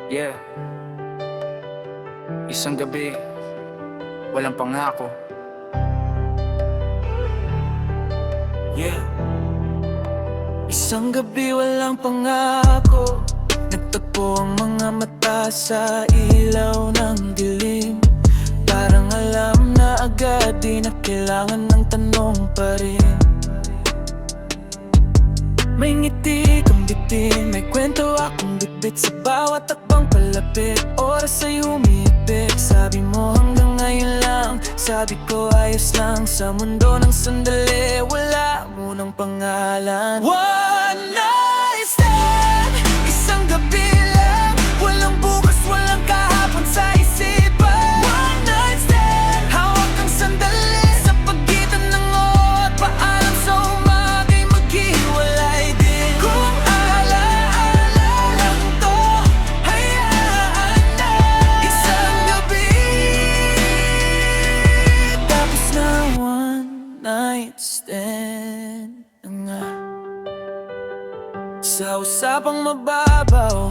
Yeah, isang gabi, walang pangako. Yeah, isang gabi walang pangako. Nagtagpo ang mga mata sa ilaw ng dilim. Parang alam na agad, di na kailangan ng tanong pa rin. May ngiti kang bitin, may kwento akong bitbit. Sa bawat takbang palapit, oras ay humihigpit. Sabi mo hanggang ngayon lang, sabi ko ayos lang. Sa mundo ng sandali, wala mo ng pangalan. One night stand, isang gabi lang. Walang bukas, walang kahapon sa isipan. One night stand, hawak ang sandali sa pagitan ng oat. Paalam sa umaga'y maghiwalay din. Kung alaala lang to, hayaan na. Isang gabi, tapos na one night stand na nga. Sa usapang mababaw,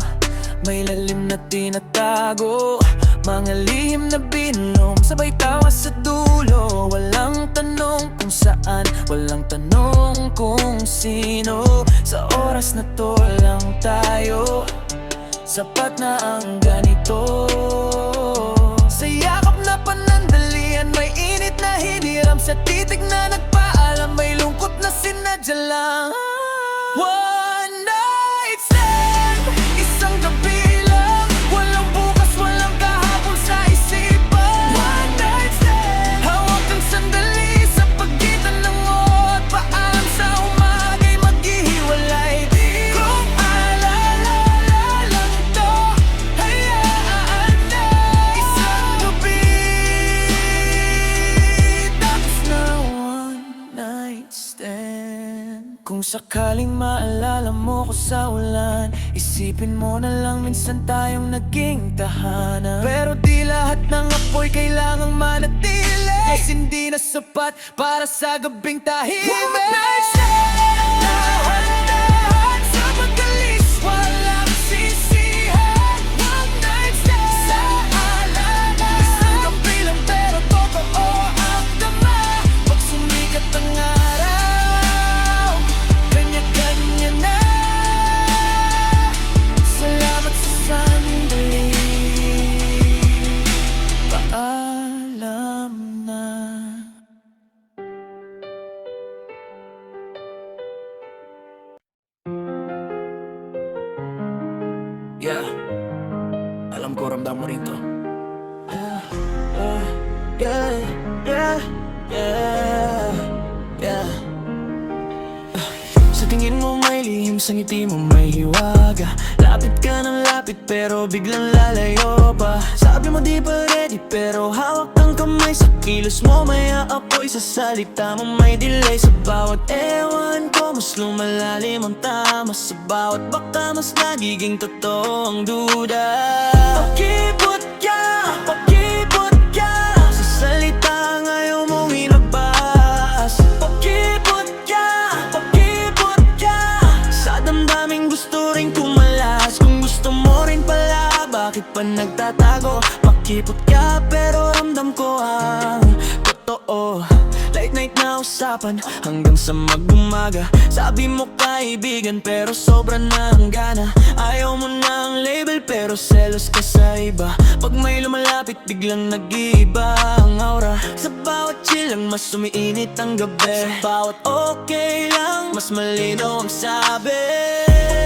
may lalim na tinatago. Mga lihim na binlong, sabay tawa sa dulo. Walang tanong kung saan, walang tanong kung sino. Sa oras na to lang tayo, sapat na ang ganito. Sa yakap na panandalian, may init na hiniram. Sa titig na nagpaalam, may lungkot na sinadya lang. One night stand, isang gabi lang. Walang bukas, walang kahapon sa isipan. One night stand, hawak ang sandali sa pagitan ng oat. Paalam sa umaga'y maghihiwalay din. Kung alala lang to, hayaan na. Isang gabi, tapos na one night stand. Kung sakaling maalala mo ko sa ulan, isipin mo na lang minsan tayong naging tahanan. Pero di lahat ng apoy kailangang manatili, kasi hindi na sapat para sa gabing tahimik. One night stand, dahan-dahan sa pagkalis, walang sisihan. One night stand, sa alala, isang gabi lang pero totoo ang tama. Pag sumikat ang araw, kanya-kanya na. Salamat sa sandali, paalam na. Yeah, alam ko ramdam mo rin to. Yeah, yeah, yeah, yeah. Sa tingin mo may lihim, sa ngiti mo may hiwaga. Lapit ka ng lapit pero biglang lalayo pa. Sabi mo di pa ready pero hawak ang kamay. Sa kilos mo may aapoy, sa salita mo may delay. Sa bawat ewan ko mas lumalalim ang tama. Sa bawat baka mas nagiging totoo ang duda. Pakipot ka, pakipot ka. Sa salita ngayon mong ilabas. Pakipot ka, pakipot ka. Sa damdaming gusto rin kumalas. Kung gusto mo rin pala, bakit pa nagtatago? Pakipot ka pero ramdam ko ang totoo. Late night na usapan hanggang sa mag-umaga. Sabi mo kaibigan pero sobra na ang gana. Ayaw mo na ang label pero selos ka sa iba. Pag may lumalapit biglang nag-iiba ang aura. Sa bawat chill lang mas umiinit ang gabi. Sa bawat okay lang mas malinaw ang sabi.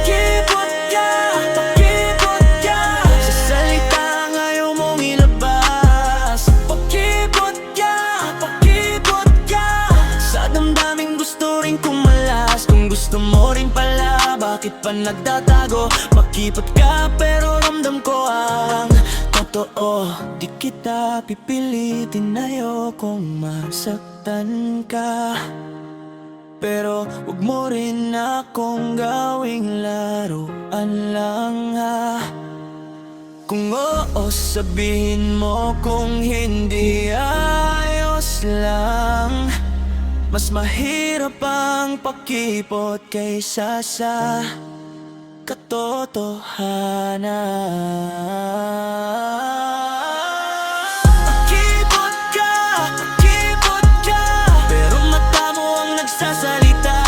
Pakipot ka, pakipot ka. Sa salita ngayon mong ilabas. Pakipot ka, pakipot ka. Sa damdaming gusto rin kumalas. Kung gusto mo rin pala, bakit pa nagtatago? Makipot ka pero ramdam ko ang totoo. Di kita pipilitin, ayokong masaktan ka. Pero wag mo rin akong gawing laruan lang ha. Kung oo, sabihin mo, kung hindi, ayos lang. Mas mahirap ang pakipot kaysa sa katotohanan. Pakipot ka, pero mata mo ang nagsasalita.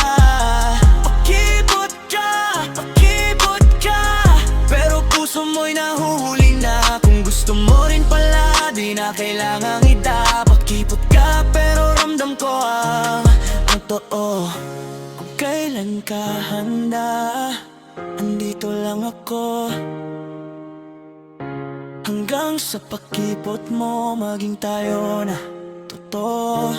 Pakipot ka, pero puso mo'y nahuhuli na. Kung gusto mo rin pala, di na kailangang Pakipot ka, pero ramdam ko ang totoo. Kung kailan ka handa, andito lang ako. Hanggang sa pakipot mo, maging tayo na totoo.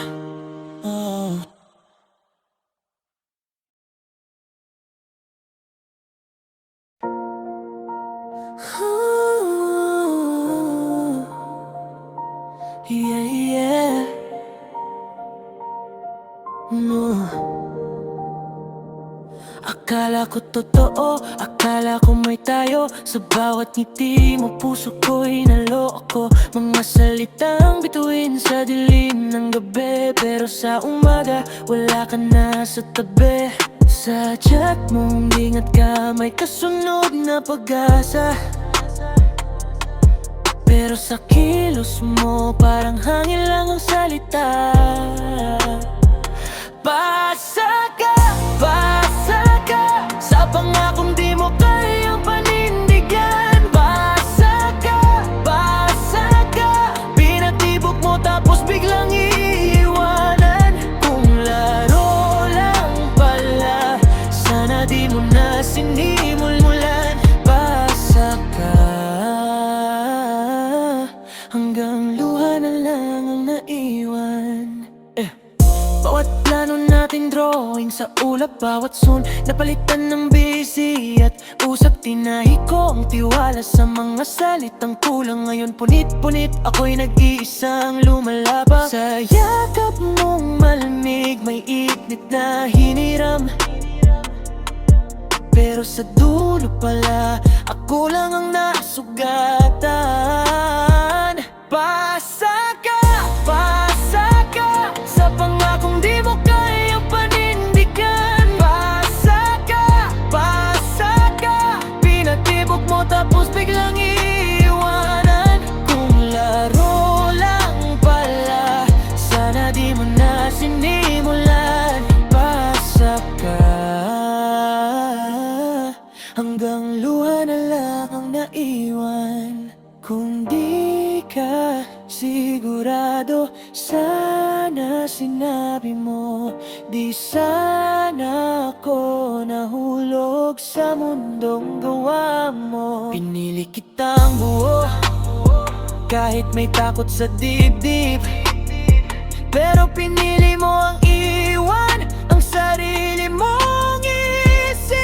Yeah, yeah. Akala ko totoo, akala ko may tayo. Sa bawat ngiti mo, puso ko'y naloko. Mga salitang bituin sa dilim ng gabi, pero sa umaga, wala ka na sa tabi. Sa chat mong ingat ka, may kasunod na pag-asa. Pero sa kilos mo, parang hangin lang ang salita. Pasa ka sa pangakong di mo kayang panindigan. Pasa ka, pinatibok mo tapos biglang iiwanan. Kung laro lang pala, sana di mo na sinimulan. Pasa ka, hanggang luha na lang ang naiwan. Bawat plano nating drawing sa ulap, bawat soon napalitan ng busy at usap. Tinahi ko ang tiwala sa mga salitang kulang. Ngayon punit-punit ako'y nag-iisang lumalabak. Sa yakap mong malamig, may init na hiniram. Pero sa dulo pala, ako lang ang nasugatan. Pasa ka sa pangakong di mo kayang panindigan. Pasa ka, pinatibok mo tapos biglang iiwanan. Kung laro lang pala, sana di mo na sinimulan. Pasa ka, hanggang luha na lang ang naiwan. Kung di ka sigurado, sana sinabi mo. Di sana ako nahulog sa mundong gawa mo. Pinili kitang buo, kahit may takot sa dibdib. Pero pinili mo ang iwan ang sarili mong isip.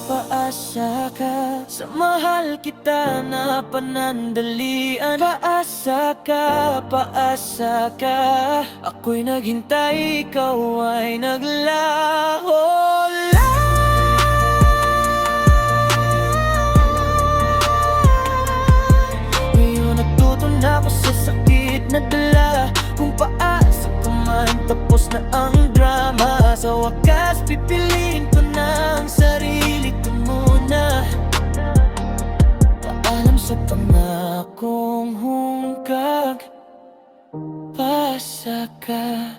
Paasa ka sa mahal kita na panandalian. Paasa ka, ako'y naghintay, ikaw ay naglaho lang. Ngayon natuto na ako sa sakit na dala. Kung paasa ka man, tapos na ang drama. Sa wakas, pipiliin ko na ang sarili ko muna. Paalam sa pangakong hungkag. Pasa ka.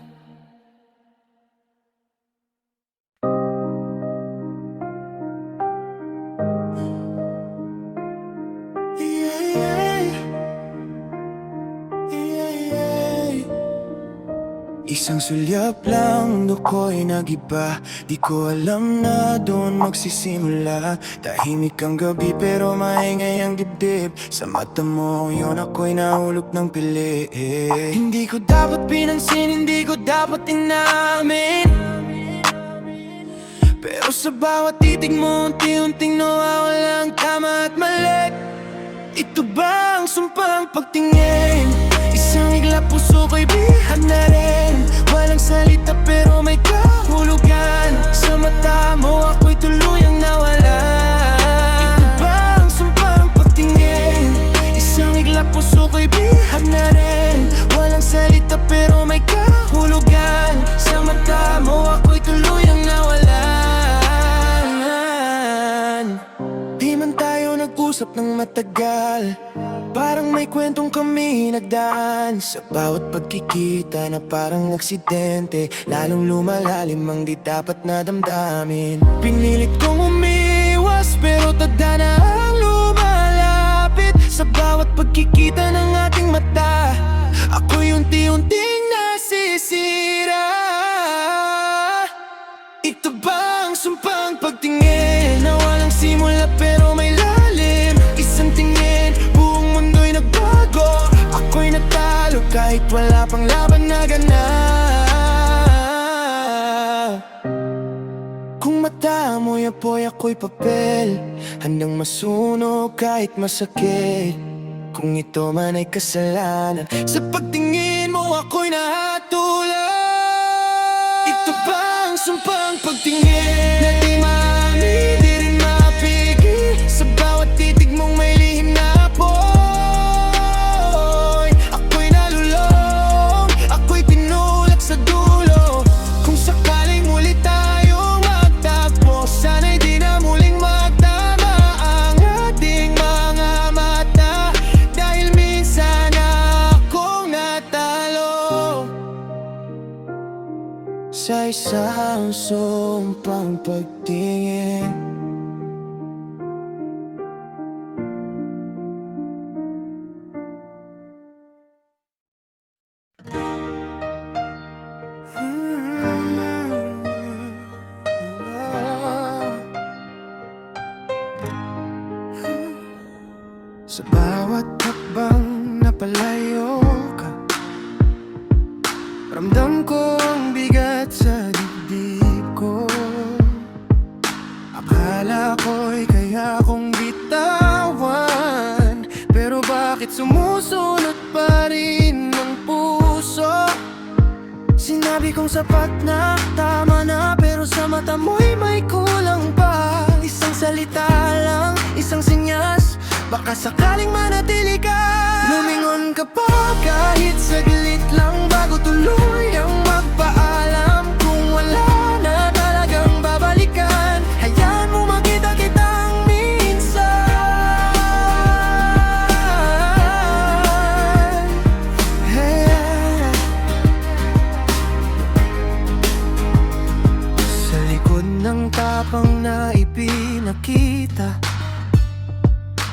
Isang sulyap lang, ako'y nag-iba. Di ko alam na doon magsisimula. Tahimik ang gabi pero maingay ang dibdib. Sa mata mo yun ako'y nahulog ng pili. Hindi ko dapat pinansin, hindi ko dapat inamin. Pero sa bawat titig mo, unti-unting nawawala ang tama at mali. Ito ba ang sumpang pagtingin? Isang igla puso ko'y bihag na rin. Walang salita pero may kahulugan. Sa mata mo ako'y tuluyang nawala. Ito ba ang sumpang pagtingin? Isang igla puso ko'y bihag na rin. Walang salita pero may kahulugan. Sa mata mo ako'y tuluyang nawala. nag-uusap ng matagal, parang may kwentong kami nagdaan. Sa bawat pagkikita na parang aksidente, lalong lumalalim ang di dapat na damdamin. Pinilit kong umiwas pero tadhana ang lumalapit. Sa bawat pagkikita ng ating mata, ako'y unti-unting nasisira. Ito ba ang sumpang pagtingin na walang simula pero may lalim? Isang tingin, buong mundo'y nagbago. Ako'y natalo kahit wala pang laban na ganap. Kung mata mo'y apoy, ako'y papel, handang masunog kahit masakit. Kung ito man ay kasalanan, sa pagtingin mo ako'y nahatulan. Ito ba ang sumpang pagtingin na di maamin, di rin mapigil? Sa bawat titig mong may lihim na apoy, ako'y nalulong, ako'y tinulak sa dulo. Kung sakaling muli tayong magtagpo, sana'y di na muling magtama ang ating mga mata, dahil minsan akong natalo sa isang sumpang pagtingin. Sa bawat hakbang na palayo ka, ramdam ko ang bigat sa dibdib ko. Akala ko'y kaya kong bitawan, pero bakit sumusunod pa rin ang puso? Sinabi kong sapat na, tama na, pero sa mata mo'y may kulang pa. Isang salita lang, isang senyas, baka sakaling manatili ka. Lumingon ka pa kahit saglit lang bago tuluyang magpaalam. Kung wala na talagang babalikan, hayaan mo makita kitang minsan. Hey. Sa likod ng tapang na ipinakita,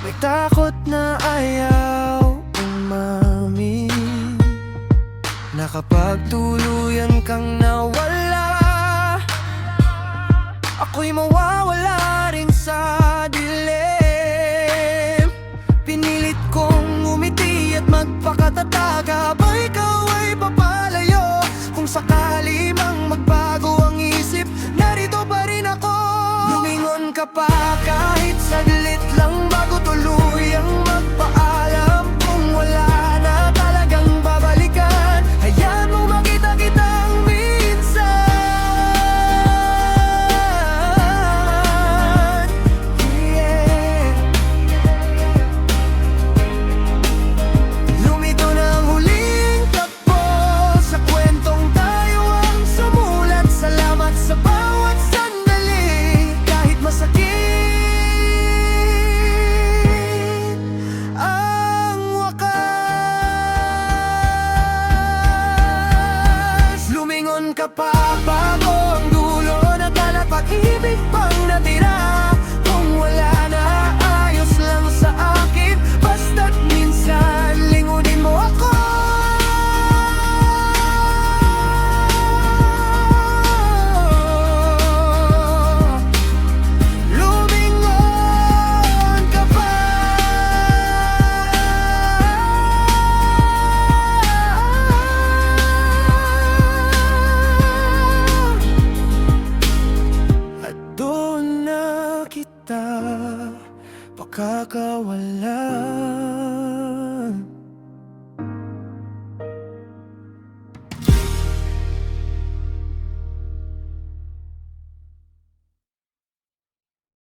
may takot na ayaw umamin, na kapag tuluyan kang nawala, ako'y mawawala rin sa dilim. Pinilit kong umiti at magpakatatag habang ikaw ay papalayo. Kung sakali mang magbago ang isip, narito pa rin ako. Lumingon ka pa kahit saglit lang